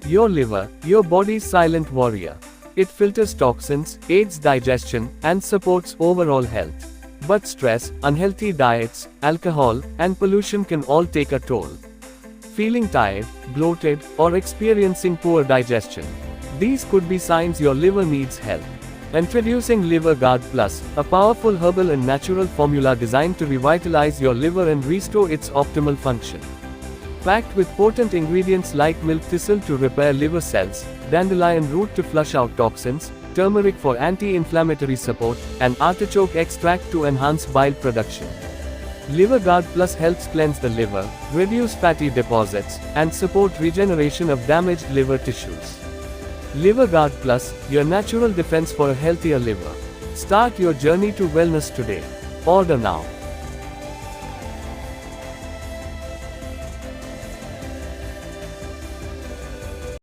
Your liver, your body's silent warrior. It filters toxins, aids digestion, and supports overall health. But stress, unhealthy diets, alcohol, and pollution can all take a toll. Feeling tired, bloated, or experiencing poor digestion. These could be signs your liver needs help. Introducing Liver Guard Plus, a powerful herbal and natural formula designed to revitalize your liver and restore its optimal function. Packed with potent ingredients like milk thistle to repair liver cells, dandelion root to flush out toxins, turmeric for anti-inflammatory support, and artichoke extract to enhance bile production. Liver Guard Plus helps cleanse the liver, reduce fatty deposits, and support regeneration of damaged liver tissues. Liver Guard Plus, your natural defense for a healthier liver. Start your journey to wellness today. Order now.